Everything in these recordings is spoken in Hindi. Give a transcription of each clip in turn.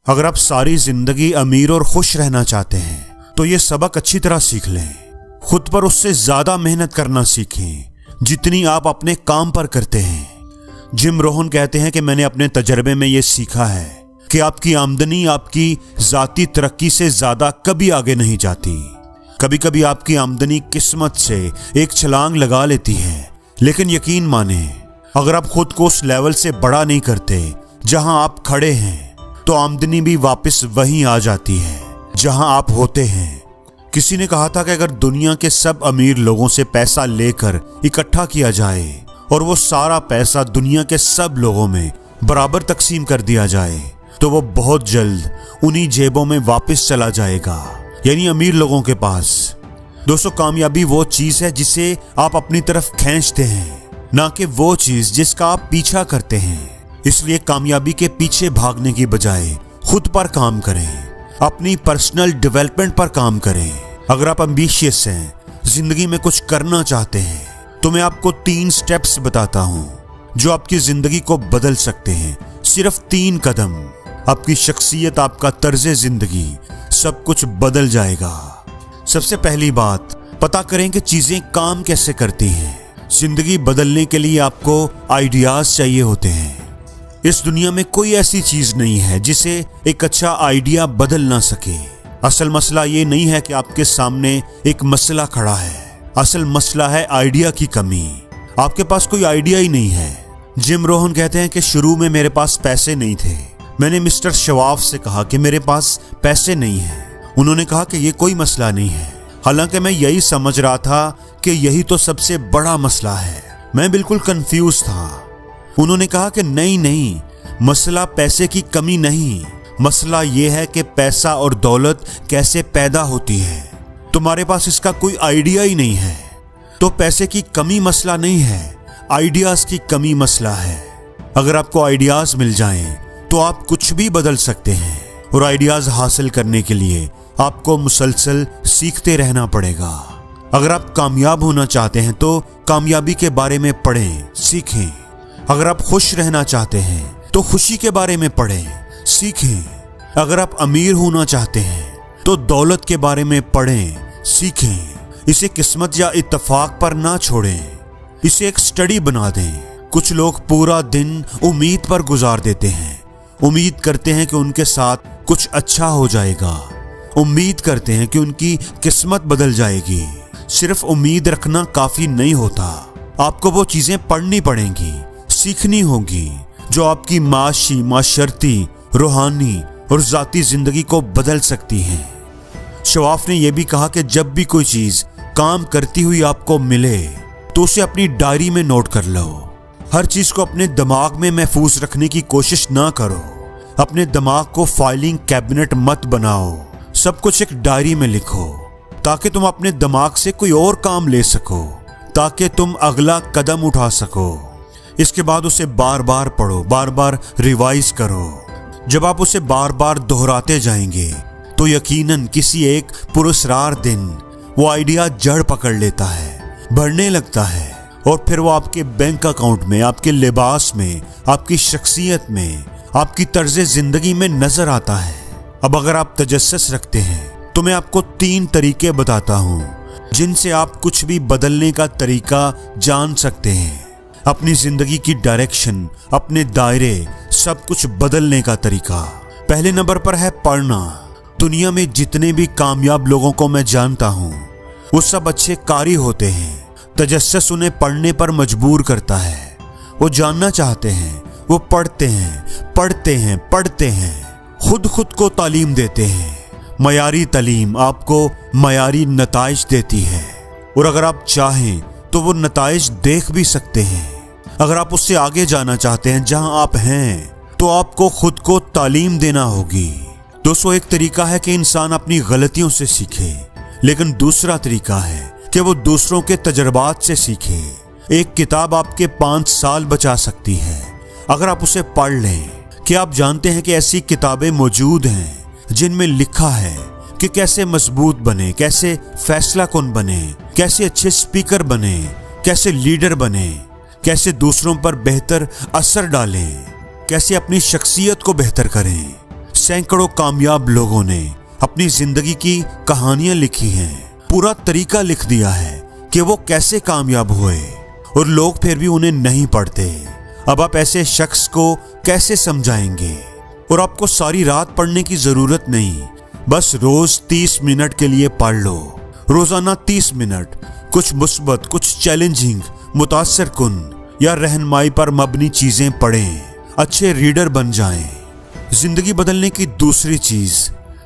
अगर आप सारी जिंदगी अमीर और खुश रहना चाहते हैं तो ये सबक अच्छी तरह सीख लें। खुद पर उससे ज्यादा मेहनत करना सीखें जितनी आप अपने काम पर करते हैं। जिम रोहन कहते हैं कि मैंने अपने तजर्बे में ये सीखा है कि आपकी आमदनी आपकी जाती तरक्की से ज्यादा कभी आगे नहीं जाती। कभी कभी आपकी आमदनी किस्मत से एक छलांग लगा लेती है, लेकिन यकीन माने अगर आप खुद को उस लेवल से बड़ा नहीं करते जहां आप खड़े हैं तो आमदनी भी वापस वहीं आ जाती है जहां आप होते हैं। किसी ने कहा था कि अगर दुनिया के सब अमीर लोगों से पैसा लेकर इकट्ठा किया जाए और वो सारा पैसा दुनिया के सब लोगों में बराबर तकसीम कर दिया जाए तो वो बहुत जल्द उन्हीं जेबों में वापस चला जाएगा, यानी अमीर लोगों के पास। दोस्तों, कामयाबी वो चीज है जिसे आप अपनी तरफ खींचते हैं, ना कि वो चीज जिसका आप पीछा करते हैं। इसलिए कामयाबी के पीछे भागने की बजाय खुद पर काम करें, अपनी पर्सनल डेवलपमेंट पर काम करें। अगर आप एम्बिशियस हैं, जिंदगी में कुछ करना चाहते हैं, तो मैं आपको 3 स्टेप्स बताता हूं जो आपकी जिंदगी को बदल सकते हैं। सिर्फ 3 कदम, आपकी शख्सियत, आपका तर्ज जिंदगी, सब कुछ बदल जाएगा। सबसे पहली बात, पता करें कि चीजें काम कैसे करती हैं। जिंदगी बदलने के लिए आपको आइडियाज चाहिए होते हैं। इस दुनिया में कोई ऐसी चीज नहीं है जिसे एक अच्छा आइडिया बदल ना सके। असल मसला ये नहीं है कि आपके सामने एक मसला खड़ा है, असल मसला है आइडिया की कमी। आपके पास कोई आइडिया ही नहीं है। जिम रोहन कहते हैं कि शुरू में मेरे पास पैसे नहीं थे। मैंने मिस्टर शवाफ से कहा कि मेरे पास पैसे नहीं है। उन्होंने कहा कि ये कोई मसला नहीं है। हालांकि मैं यही समझ रहा था कि यही तो सबसे बड़ा मसला है। मैं बिल्कुल कंफ्यूज था। उन्होंने कहा कि नहीं, मसला पैसे की कमी नहीं, मसला यह है कि पैसा और दौलत कैसे पैदा होती है। तुम्हारे पास इसका कोई आइडिया ही नहीं है। तो पैसे की कमी मसला नहीं है, आइडियाज की कमी मसला है। अगर आपको आइडियाज मिल जाएं तो आप कुछ भी बदल सकते हैं, और आइडियाज हासिल करने के लिए आपको मुसलसल सीखते रहना पड़ेगा। अगर आप कामयाब होना चाहते हैं तो कामयाबी के बारे में पढ़ें, सीखें। अगर आप खुश रहना चाहते हैं तो खुशी के बारे में पढ़ें, सीखें। अगर आप अमीर होना चाहते हैं तो दौलत के बारे में पढ़ें, सीखें। इसे किस्मत या इत्तेफाक पर ना छोड़ें, इसे एक स्टडी बना दें। कुछ लोग पूरा दिन उम्मीद पर गुजार देते हैं, उम्मीद करते हैं कि उनके साथ कुछ अच्छा हो जाएगा, उम्मीद करते हैं कि उनकी किस्मत बदल जाएगी। सिर्फ उम्मीद रखना काफी नहीं होता, आपको वो चीजें पढ़नी पड़ेंगी, सीखनी होगी जो आपकी माशी, माशरती, रूहानी और जाती जिंदगी को बदल सकती हैं। शवाफ ने यह भी कहा कि जब भी कोई चीज काम करती हुई आपको मिले तो उसे अपनी डायरी में नोट कर लो। हर चीज को अपने दिमाग में महफूज रखने की कोशिश ना करो। अपने दिमाग को फाइलिंग कैबिनेट मत बनाओ, सब कुछ एक डायरी में लिखो ताकि तुम अपने दिमाग से कोई और काम ले सको, ताकि तुम अगला कदम उठा सको। इसके बाद उसे बार बार पढ़ो, बार बार रिवाइज करो। जब आप उसे बार बार दोहराते जाएंगे तो यकीनन किसी एक पुरस्कार दिन वो आइडिया जड़ पकड़ लेता है, बढ़ने लगता है, और फिर वो आपके बैंक अकाउंट में, आपके लिबास में, आपकी शख्सियत में, आपकी तर्ज जिंदगी में नजर आता है। अब अगर आप तजस्सुस रखते हैं तो मैं आपको 3 तरीके बताता हूं जिनसे आप कुछ भी बदलने का तरीका जान सकते हैं। अपनी जिंदगी की डायरेक्शन, अपने दायरे, सब कुछ बदलने का तरीका। पहले नंबर पर है पढ़ना। दुनिया में जितने भी कामयाब लोगों को मैं जानता हूं वो सब अच्छे कारी होते हैं। तजस्सुस उन्हें पढ़ने पर मजबूर करता है। वो जानना चाहते हैं, वो पढ़ते हैं, खुद को तालीम देते हैं। मयारी तालीम आपको मयारी नताइज देती है, और अगर आप चाहें तो वो नताइज देख भी सकते हैं। अगर आप उससे आगे जाना चाहते हैं जहां आप हैं तो आपको खुद को तालीम देना होगी। दोस्तों, एक तरीका है कि इंसान अपनी गलतियों से सीखे, लेकिन दूसरा तरीका है कि वो दूसरों के तजर्बात से सीखे। एक किताब आपके 5 साल बचा सकती है अगर आप उसे पढ़ लें। क्या आप जानते हैं कि ऐसी किताबें मौजूद हैं जिनमें लिखा है कि कैसे मजबूत बने, कैसे फैसला कुन बने, कैसे अच्छे स्पीकर बने, कैसे लीडर बने, कैसे दूसरों पर बेहतर असर डालें, कैसे अपनी शख्सियत को बेहतर करें। सैकड़ों कामयाब लोगों ने अपनी जिंदगी की कहानियां लिखी हैं, पूरा तरीका लिख दिया है कि वो कैसे कामयाब हुए, और लोग फिर भी उन्हें नहीं पढ़ते। अब आप ऐसे शख्स को कैसे समझाएंगे? और आपको सारी रात पढ़ने की जरूरत नहीं, बस रोज 30 मिनट के लिए पढ़ लो। रोजाना 30 मिनट कुछ मुस्बत, कुछ चैलेंजिंग, मुतासर कुन या रहनुमाई पर मबनी चीजें पढ़ें, अच्छे रीडर बन जाएं। जिंदगी बदलने की दूसरी चीज,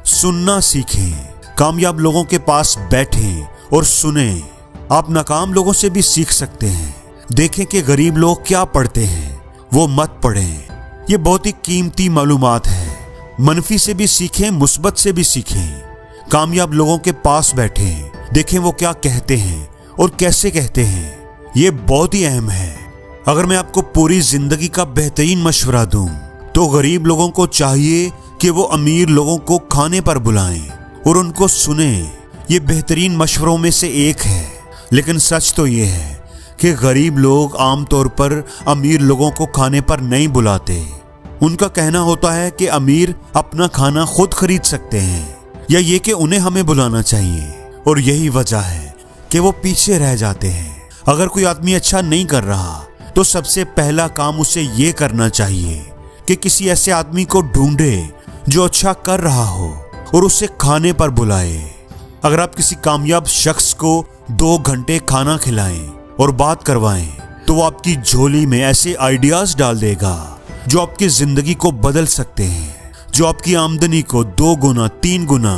सुनना सीखें। कामयाब लोगों के पास बैठें और सुनें। आप नाकाम लोगों से भी सीख सकते हैं। देखें कि गरीब लोग क्या पढ़ते हैं, वो मत पढ़ें। ये बहुत ही कीमती मालूमात है। मनफी से भी सीखें, मुस्बत से भी सीखें। कामयाब लोगों के पास बैठें, देखें वो क्या कहते हैं और कैसे कहते हैं। ये बहुत ही अहम है। अगर मैं आपको पूरी जिंदगी का बेहतरीन मशवरा दूं, तो गरीब लोगों को चाहिए कि वो अमीर लोगों को खाने पर बुलाएं और उनको सुनें। ये बेहतरीन मशवरों में से एक है। लेकिन सच तो ये है कि गरीब लोग आमतौर पर अमीर लोगों को खाने पर नहीं बुलाते। उनका कहना होता है कि अमीर अपना खाना खुद खरीद सकते हैं, या ये कि उन्हें हमें बुलाना चाहिए। और यही वजह है कि वो पीछे रह जाते हैं। अगर कोई आदमी अच्छा नहीं कर रहा, तो सबसे पहला काम उसे ये करना चाहिए कि किसी ऐसे आदमी को ढूंढे जो अच्छा कर रहा हो और उसे खाने पर बुलाए। अगर आप किसी कामयाब शख्स को 2 घंटे खाना खिलाएं और बात करवाएं, तो वो आपकी झोली में ऐसे आइडियाज डाल देगा जो आपकी जिंदगी को बदल सकते हैं, जो आपकी आमदनी को 2 गुना, 3 गुना,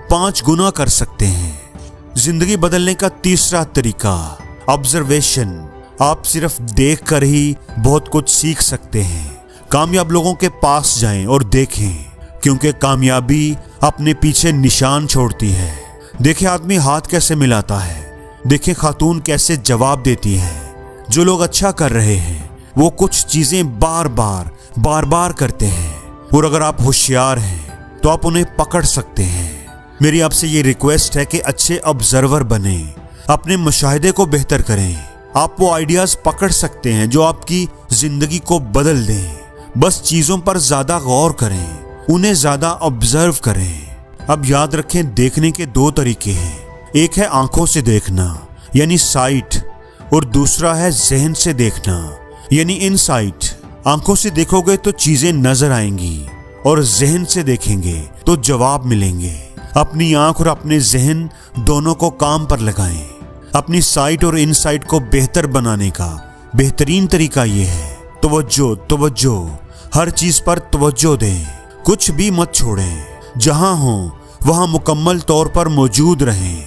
5 गुना कर सकते हैं। जिंदगी बदलने का तीसरा तरीका, ऑब्जर्वेशन। आप सिर्फ देख कर ही बहुत कुछ सीख सकते हैं। कामयाब लोगों के पास जाएं और देखें, क्योंकि कामयाबी अपने पीछे निशान छोड़ती है। देखें आदमी हाथ कैसे मिलाता है, देखें खातून कैसे जवाब देती है। जो लोग अच्छा कर रहे हैं वो कुछ चीजें बार बार करते हैं, और अगर आप होशियार हैं तो आप उन्हें पकड़ सकते हैं। मेरी आपसे ये रिक्वेस्ट है कि अच्छे ऑब्जर्वर बने, अपने मुशाहिदे को बेहतर करें। आप वो आइडियाज पकड़ सकते हैं जो आपकी जिंदगी को बदल दें। बस चीजों पर ज्यादा गौर करें, उन्हें ज्यादा ऑब्जर्व करें। अब याद रखें, देखने के 2 तरीके हैं। एक है आंखों से देखना यानी साइट, और दूसरा है जहन से देखना यानी इनसाइट। आंखों से देखोगे तो चीजें नजर आएंगी, और जहन से देखेंगे तो जवाब मिलेंगे। अपनी आंख और अपने जहन दोनों को काम पर लगाएं। अपनी साइट और इनसाइट को बेहतर बनाने का बेहतरीन तरीका यह है, तवज्जो। हर चीज पर तवज्जो दें, कुछ भी मत छोड़ें। जहां हो वहां मुकम्मल तौर पर मौजूद रहें।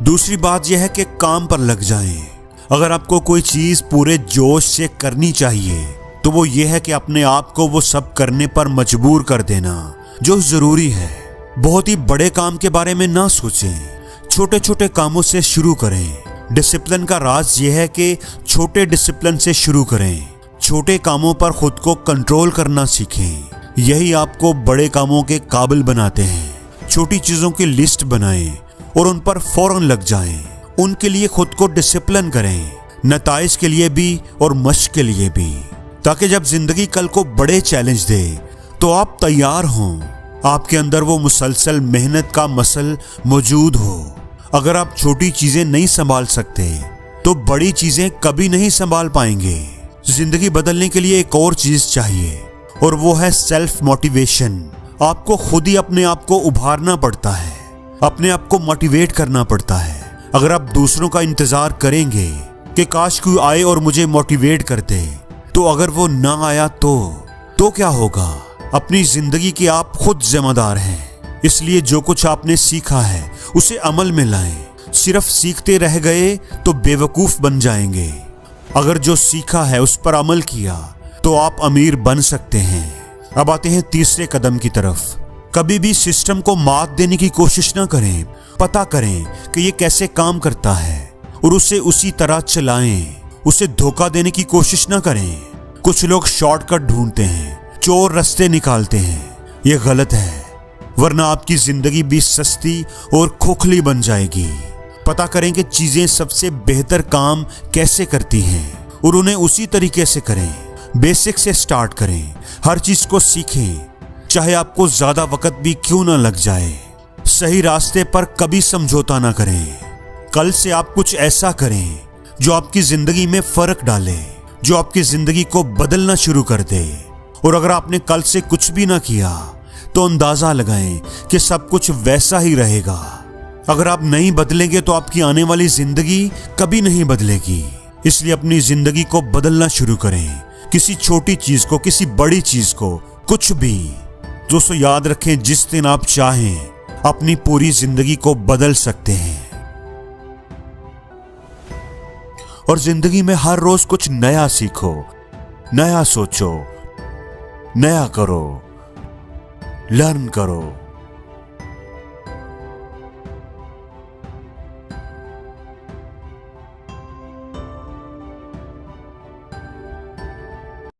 दूसरी बात यह है कि काम पर लग जाएं। अगर आपको कोई चीज पूरे जोश से करनी चाहिए, तो वो ये है कि अपने आप को वो सब करने पर मजबूर कर देना जो जरूरी है। बहुत ही बड़े काम के बारे में ना सोचें, छोटे छोटे कामों से शुरू करें। डिसिप्लिन का राज यह है कि छोटे डिसिप्लिन से शुरू करें। छोटे कामों पर खुद को कंट्रोल करना सीखें। यही आपको बड़े कामों के काबिल बनाते हैं। छोटी चीजों की लिस्ट बनाएं और उन पर फौरन लग जाएं। उनके लिए खुद को डिसिप्लिन करें, नताइज के लिए भी और मश्क के लिए भी, ताकि जब जिंदगी कल को बड़े चैलेंज दे तो आप तैयार हों। आपके अंदर वो मुसलसल मेहनत का मसल मौजूद हो। अगर आप छोटी चीजें नहीं संभाल सकते तो बड़ी चीजें कभी नहीं संभाल पाएंगे। जिंदगी बदलने के लिए एक और चीज चाहिए, और वो है सेल्फ मोटिवेशन। आपको खुद ही अपने आप को उभारना पड़ता है, अपने आप को मोटिवेट करना पड़ता है। अगर आप दूसरों का इंतजार करेंगे कि काश कोई आए और मुझे मोटिवेट करते, तो अगर वो ना आया तो क्या होगा? अपनी जिंदगी की आप खुद जिम्मेदार हैं। इसलिए जो कुछ आपने सीखा है उसे अमल में लाएं। सिर्फ सीखते रह गए तो बेवकूफ बन जाएंगे। अगर जो सीखा है उस पर अमल किया तो आप अमीर बन सकते हैं। अब आते हैं तीसरे कदम की तरफ। कभी भी सिस्टम को मात देने की कोशिश ना करें। पता करें कि ये कैसे काम करता है और उसे उसी तरह चलाएं। उसे धोखा देने की कोशिश ना करें। कुछ लोग शॉर्टकट ढूंढते हैं, चोर रास्ते निकालते हैं। ये गलत है, वरना आपकी जिंदगी भी सस्ती और खोखली बन जाएगी। पता करें कि चीजें सबसे बेहतर काम कैसे करती हैं और उन्हें उसी तरीके से करें। बेसिक से स्टार्ट करें, हर चीज को सीखें। चाहे आपको ज्यादा वक्त भी क्यों ना लग जाए। सही रास्ते पर कभी समझौता ना करें। कल से आप कुछ ऐसा करें जो आपकी जिंदगी में फर्क डाले, जो आपकी जिंदगी को बदलना शुरू कर दे। और अगर आपने कल से कुछ भी ना किया तो अंदाजा लगाएं कि सब कुछ वैसा ही रहेगा। अगर आप नहीं बदलेंगे तो आपकी आने वाली जिंदगी कभी नहीं बदलेगी। इसलिए अपनी जिंदगी को बदलना शुरू करें। किसी छोटी चीज को, किसी बड़ी चीज को, कुछ भी। दोस्तों याद रखें, जिस दिन आप चाहें अपनी पूरी जिंदगी को बदल सकते हैं। और जिंदगी में हर रोज कुछ नया सीखो, नया सोचो, नया करो, लर्न करो।